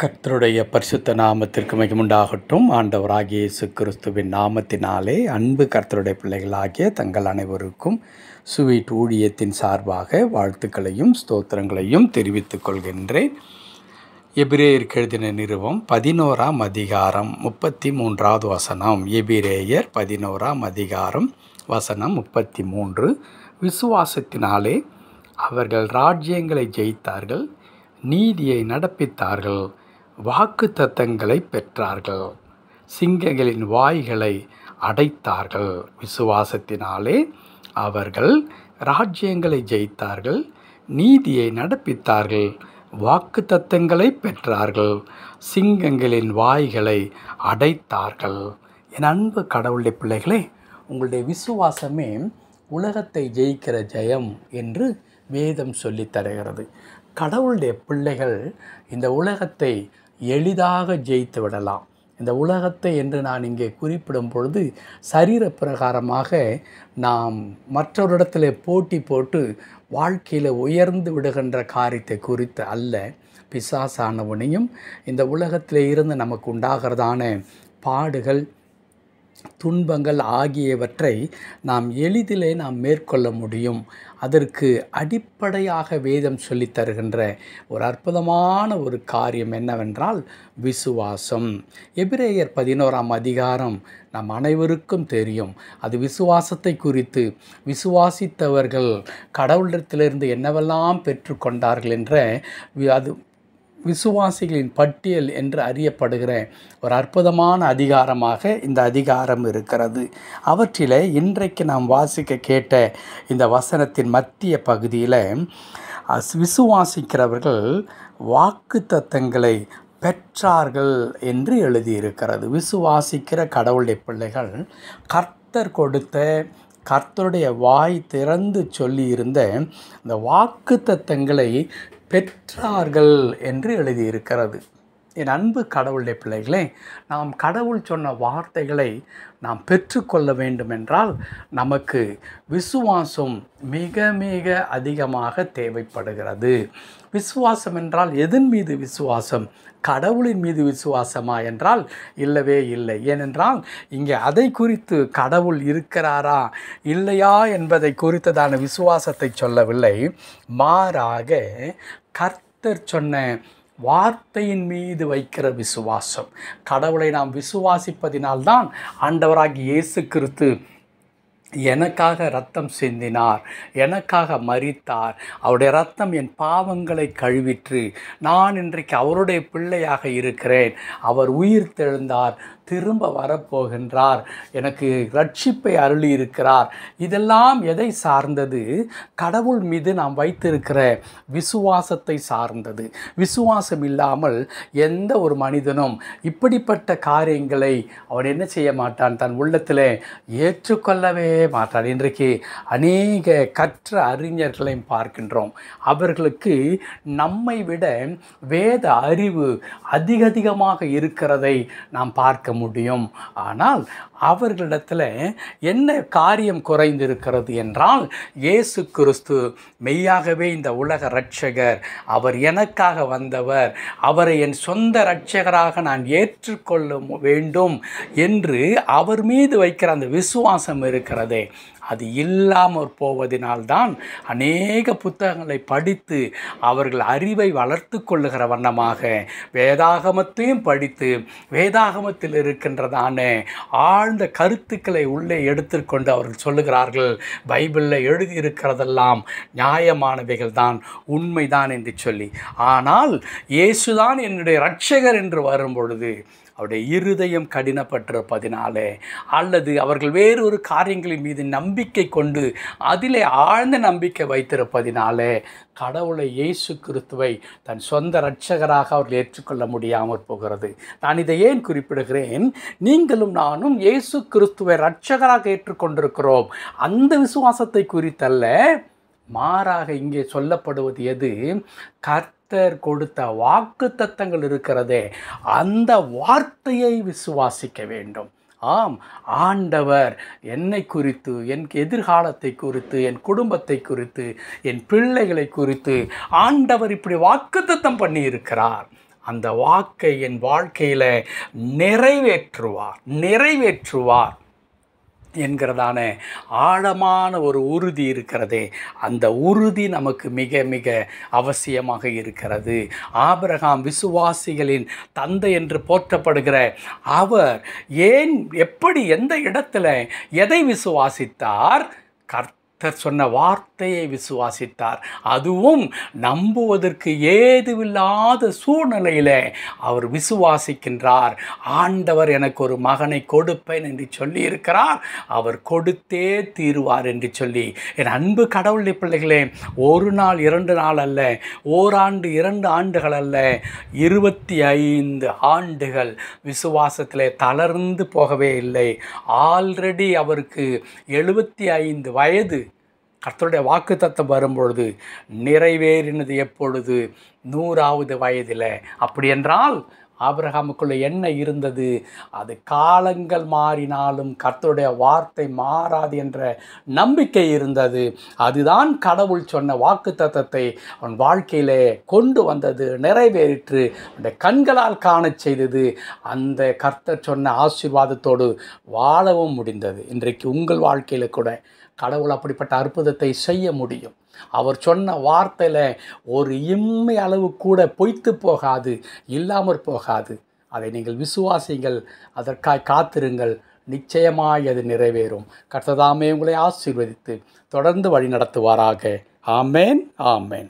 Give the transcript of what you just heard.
கர்த்தருடைய பரிசுத்த நாமத்திற்கு மகிமுண்டாகட்டும். ஆண்டவராகிய இயேசு கிறிஸ்துவின் நாமத்தினாலே அன்பு கர்த்தருடைய பிள்ளைகளாகிய தங்கள் அனைவருக்கும் ஸ்வீட் ஊழியத்தின் சார்பாக வாழ்த்துக்களையும் ஸ்தோத்திரங்களையும் தெரிவித்துக் கொள்கின்றேன். எபிரேயருக்கு எழுதின நிருபம் 11ஆம் அதிகாரம் 33வது வசனம். எபிரேயர் 11ஆம் அதிகாரம் வசனம் 33. விசுவாசத்தினாலே அவர்கள் ராஜ்யங்களை ஜெயித்தார்கள், நீதியை நடப்பித்தார்கள், வாக்குத்தத்தங்களை பெற்றார்கள், சிங்கங்களின் வாய்களை அடைத்தார்கள். விசுவாசத்தினாலே அவர்கள் ராஜ்யங்களை ஜெயித்தார்கள், நீதியை நடப்பித்தார்கள், வாக்குத்தத்தங்களை பெற்றார்கள், சிங்கங்களின் வாய்களை அடைத்தார்கள். என் அன்பு கடவுளுடைய பிள்ளைகளே, உங்களுடைய விசுவாசமே உலகத்தை ஜெயிக்கிற ஜெயம் என்று வேதம் சொல்லித் தருகிறது. கடவுளுடைய பிள்ளைகள் இந்த உலகத்தை எளிதாக ஜெயித்து விடலாம். இந்த உலகத்தை என்று நான் இங்கே குறிப்பிடும் பொழுது சரீர பிரகாரமாக நாம் மற்றவரிடத்தில் போட்டி போட்டு வாழ்க்கையில் உயர்ந்து விடுகின்ற காரியத்தை குறித்து அல்ல. பிசாசானவனையும் இந்த உலகத்தில் இருந்து நமக்கு உண்டாகிறதான பாடுகள், துன்பங்கள் ஆகியவற்றை நாம் எளிதிலே மேற்கொள்ள முடியும். அதற்கு அடிப்படையாக வேதம் சொல்லித் தருகின்ற ஒரு அற்புதமான ஒரு காரியம் என்னவென்றால் விசுவாசம். எபிரேயர் 11ஆம் அதிகாரம் நம் அனைவருக்கும் தெரியும். அது விசுவாசத்தை குறித்து, விசுவாசித்தவர்கள் கடவுளிடத்திலிருந்து என்னவெல்லாம் பெற்றுக்கொண்டார்கள் என்ற அது விசுவாசிகளின் பட்டியல் என்று அறியப்படுகிற ஒரு அற்புதமான அதிகாரமாக இந்த அதிகாரம் இருக்கிறது. அவற்றில் இன்றைக்கு நாம் வாசிக்க கேட்ட இந்த வசனத்தின் மத்திய பகுதியில் விசுவாசிக்கிறவர்கள் வாக்குத்தத்தங்களை பெற்றார்கள் என்று எழுதியிருக்கிறது. விசுவாசிக்கிற கடவுளுடைய பிள்ளைகள் கர்த்தர் கொடுத்த, கர்த்தருடைய வாய் திறந்து சொல்லியிருந்த இந்த வாக்குத்தத்தங்களை பெற்றார்கள் என்று எழுதியிருக்கிறது. என் அன்பு கடவுளுடைய பிள்ளைகளே, நாம் கடவுள் சொன்ன வார்த்தைகளை நாம் பெற்றுக்கொள்ள வேண்டுமென்றால் நமக்கு விசுவாசம் மிக மிக அதிகமாக தேவைப்படுகிறது. விசுவாசம் என்றால் எதன் மீது விசுவாசம்? கடவுளின் மீது விசுவாசமா என்றால் இல்லவே இல்லை. ஏனென்றால் இங்கே அதை குறித்து கடவுள் இருக்கிறாரா இல்லையா என்பதை குறித்ததான விசுவாசத்தை சொல்லவில்லை. மாறாக கர்த்தர் சொன்ன வார்த்தையின் மீது வைக்கிற விசுவாசம். கடவுளை நாம் விசுவாசிப்பதினால்தான் ஆண்டவராகிய இயேசு கிறிஸ்து எனக்காக இரத்தம் சிந்தினார், எனக்காக மரித்தார், அவருடைய இரத்தம் என் பாவங்களை கழுவிற்று, நான் இன்றைக்கு அவருடைய பிள்ளையாக இருக்கிறேன், அவர் உயிர் தெழுந்தார், திரும்ப வரப்போகின்றார், எனக்கு ரட்சிப்பை அருளி இருக்கிறார். இதெல்லாம் எதை சார்ந்தது? கடவுள் மீது நாம் வைத்திருக்கிற விசுவாசத்தை சார்ந்தது. விசுவாசம் இல்லாமல் எந்த ஒரு மனிதனும் இப்படிப்பட்ட காரியங்களை அவன் என்ன செய்ய மாட்டான், தன் உள்ளத்தில் ஏற்றுக்கொள்ளவே மாட்டான். இன்றைக்கு அநேக கற்ற அறிஞர்களையும் பார்க்கின்றோம். அவர்களுக்கு நம்மை விட வேத அறிவு அதிகமாக இருக்கிறதை நாம் பார்க்க முடியும். ஆனால் அவர்களிடத்தில் என்ன காரியம் குறைந்திருக்கிறது என்றால், இயேசு கிறிஸ்து மெய்யாகவே இந்த உலக இரட்சகர், அவர் எனக்காக வந்தவர், அவரை என் சொந்த இரட்சகராக நான் ஏற்றுக்கொள்ள வேண்டும் என்று அவர் மீது வைக்கிற அந்த விசுவாசம் இருக்கிறதே, அது இல்லாமல் போவதினால்தான் அநேக புத்தகங்களை படித்து அவர்கள் அறிவை வளர்த்து கொள்ளுகிற வண்ணமாக வேதாகமத்தையும் படித்து வேதாகமத்தில் இருக்கின்றதான ஆழ்ந்த கருத்துக்களை உள்ளே எடுத்துக்கொண்டு அவர்கள் சொல்லுகிறார்கள், பைபிளில் எழுதியிருக்கிறதெல்லாம் நியாயமானவைகள் தான், உண்மைதான் என்று சொல்லி. ஆனால் இயேசுதான் என்னுடைய இரட்சகர் என்று வரும் பொழுது அவருடைய இருதயம் கடினப்பட்டிருப்பதினாலே, அல்லது அவர்கள் வேறொரு காரியங்களின் மீது நம்பிக்கை கொண்டு அதிலே ஆழ்ந்த நம்பிக்கை வைத்திருப்பதினாலே கடவுளை, இயேசு கிறிஸ்துவை தன் சொந்த இரட்சகராக அவர்கள் ஏற்றுக்கொள்ள முடியாமல் போகிறது. நான் இதை ஏன் குறிப்பிடுகிறேன்? நீங்களும் நானும் இயேசு கிறிஸ்துவை இரட்சகராக ஏற்றுக்கொண்டிருக்கிறோம். அந்த விசுவாசத்தை குறித்தல்ல, மாறாக இங்கே சொல்லப்படுவது எது? கர்த்தர் கொடுத்த வாக்குத்தத்தங்கள் இருக்கிறதே, அந்த வார்த்தையை விசுவாசிக்க வேண்டும். ஆம், ஆண்டவர் என்னை குறித்து, என் எதிர்காலத்தை குறித்து, என் குடும்பத்தை குறித்து, என் பிள்ளைகளை குறித்து ஆண்டவர் இப்படி வாக்குத்தத்தம் பண்ணி இருக்கிறார். அந்த வாக்கை என் வாழ்க்கையில் நிறைவேற்றுவார் என்கிறதான ஆழமான ஒரு உறுதி இருக்கிறதே. அந்த உறுதி நமக்கு மிக மிக அவசியமாக இருக்கிறது. ஆபிரகாம் விசுவாசிகளின் தந்தை என்று போற்றப்படுகிற அவர் எப்படி எந்த இடத்துல எதை விசுவாசித்தார்? கர்த்தர் சொன்ன வார்த்தையை விசுவாசித்தார். அதுவும் நம்புவதற்கு ஏதுவில்லாத சூழ்நிலையில் அவர் விசுவாசிக்கின்றார். ஆண்டவர் எனக்கு ஒரு மகனை கொடுப்பேன் என்று சொல்லி இருக்கிறார், அவர் கொடுத்தே தீருவார் என்று சொல்லி. என் அன்பு கடவுளுடைய பிள்ளைகளே, ஒரு நாள் 2 நாள் அல்ல, ஓராண்டு 2 ஆண்டுகள் அல்ல, 25 ஆண்டுகள் விசுவாசத்தில் தளர்ந்து போகவே இல்லை. ஆல்ரெடி அவருக்கு 75 வயது. கர்த்தருடைய வாக்குத்தத்தம் வரும்பொழுது நிறைவேறினது எப்பொழுது? 100வது வயதில். அப்படி என்றால் ஆபிரகாமுக்குள்ளே என்ன இருந்தது? அது காலங்கள் மாறினாலும் கர்த்தருடைய வார்த்தை மாறாது என்ற நம்பிக்கை இருந்தது. அதுதான் கடவுள் சொன்ன வாக்குத்தத்தத்தை அவன் வாழ்க்கையிலே கொண்டு வந்தது, நிறைவேறிற்று, அந்த கண்களால் காணச் செய்தது. அந்த கர்த்தர் சொன்ன ஆசீர்வாதத்தோடு வாழவும் முடிந்தது. இன்றைக்கு உங்கள் வாழ்க்கையில் கூட கடவுள் அப்படிப்பட்ட அற்புதத்தை செய்ய முடியும். அவர் சொன்ன வார்த்தையில் ஒரு இம்மை அளவு கூட பொய்த்து போகாது, இல்லாமற் போகாது. அதை நீங்கள் விசுவாசிங்கள், அதற்காய் காத்திருங்கள், நிச்சயமாய் அது நிறைவேறும். கர்த்தர் தாமே உங்களை ஆசீர்வதித்து தொடர்ந்து வழி நடத்துவாராக. ஆமேன், ஆமேன்.